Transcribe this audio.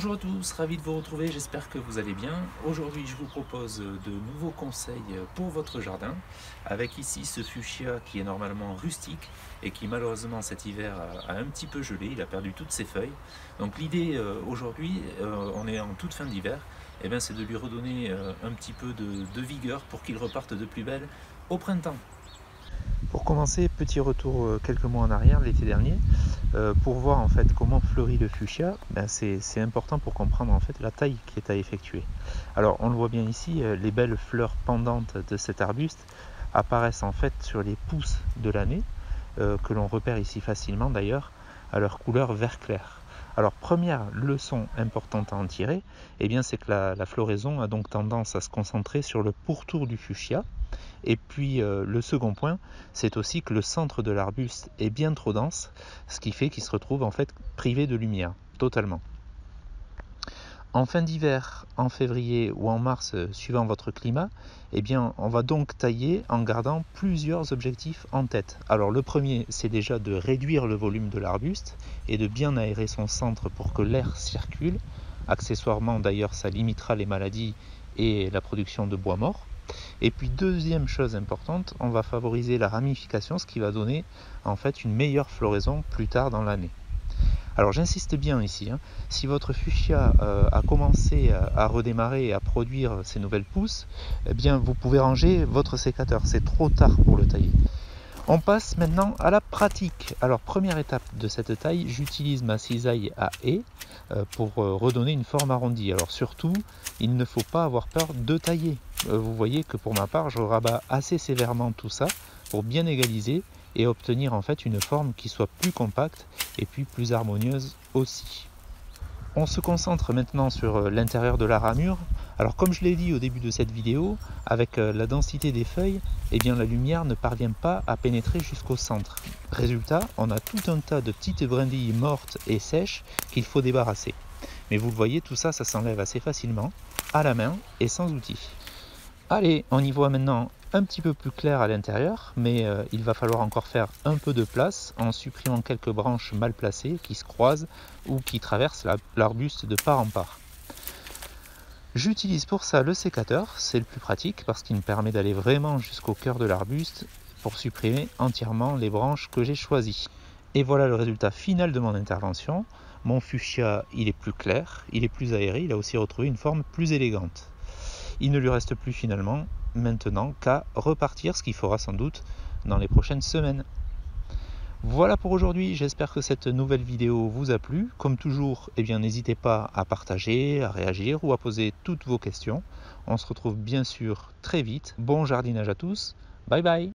Bonjour à tous, ravi de vous retrouver, j'espère que vous allez bien. Aujourd'hui je vous propose de nouveaux conseils pour votre jardin, avec ici ce fuchsia qui est normalement rustique et qui malheureusement cet hiver a un petit peu gelé, il a perdu toutes ses feuilles. Donc l'idée aujourd'hui, on est en toute fin d'hiver, c'est de lui redonner un petit peu de vigueur pour qu'il reparte de plus belle au printemps. Pour commencer, petit retour quelques mois en arrière, l'été dernier, pour voir en fait comment fleurit le fuchsia. C'est important pour comprendre en fait la taille qui est à effectuer. Alors on le voit bien ici, les belles fleurs pendantes de cet arbuste apparaissent en fait sur les pousses de l'année, que l'on repère ici facilement d'ailleurs, à leur couleur vert clair. Alors première leçon importante à en tirer, c'est que la floraison a donc tendance à se concentrer sur le pourtour du fuchsia. Et puis le second point, c'est aussi que le centre de l'arbuste est bien trop dense, ce qui fait qu'il se retrouve en fait privé de lumière, totalement. En fin d'hiver, en février ou en mars, suivant votre climat, on va donc tailler en gardant plusieurs objectifs en tête. Alors le premier, c'est déjà de réduire le volume de l'arbuste et de bien aérer son centre pour que l'air circule. Accessoirement d'ailleurs, ça limitera les maladies et la production de bois mort. Et puis deuxième chose importante, on va favoriser la ramification, ce qui va donner en fait une meilleure floraison plus tard dans l'année. Alors j'insiste bien ici, si votre fuchsia a commencé à redémarrer et à produire ses nouvelles pousses, vous pouvez ranger votre sécateur, c'est trop tard pour le tailler. On passe maintenant à la pratique. Alors première étape de cette taille, j'utilise ma cisaille à haie pour redonner une forme arrondie. Alors surtout, il ne faut pas avoir peur de tailler. Vous voyez que pour ma part, je rabats assez sévèrement tout ça pour bien égaliser et obtenir en fait une forme qui soit plus compacte et puis plus harmonieuse aussi. On se concentre maintenant sur l'intérieur de la ramure. Alors comme je l'ai dit au début de cette vidéo, avec la densité des feuilles, la lumière ne parvient pas à pénétrer jusqu'au centre. Résultat, on a tout un tas de petites brindilles mortes et sèches qu'il faut débarrasser. Mais vous le voyez, tout ça, ça s'enlève assez facilement, à la main et sans outils. Allez, on y voit maintenant un petit peu plus clair à l'intérieur, mais il va falloir encore faire un peu de place en supprimant quelques branches mal placées qui se croisent ou qui traversent l'arbuste de part en part. J'utilise pour ça le sécateur, c'est le plus pratique parce qu'il me permet d'aller vraiment jusqu'au cœur de l'arbuste pour supprimer entièrement les branches que j'ai choisies. Et voilà le résultat final de mon intervention. Mon fuchsia, il est plus clair, il est plus aéré, il a aussi retrouvé une forme plus élégante. Il ne lui reste plus finalement maintenant qu'à repartir, ce qu'il fera sans doute dans les prochaines semaines. Voilà pour aujourd'hui, j'espère que cette nouvelle vidéo vous a plu. Comme toujours, n'hésitez pas à partager, à réagir ou à poser toutes vos questions. On se retrouve bien sûr très vite. Bon jardinage à tous, bye bye.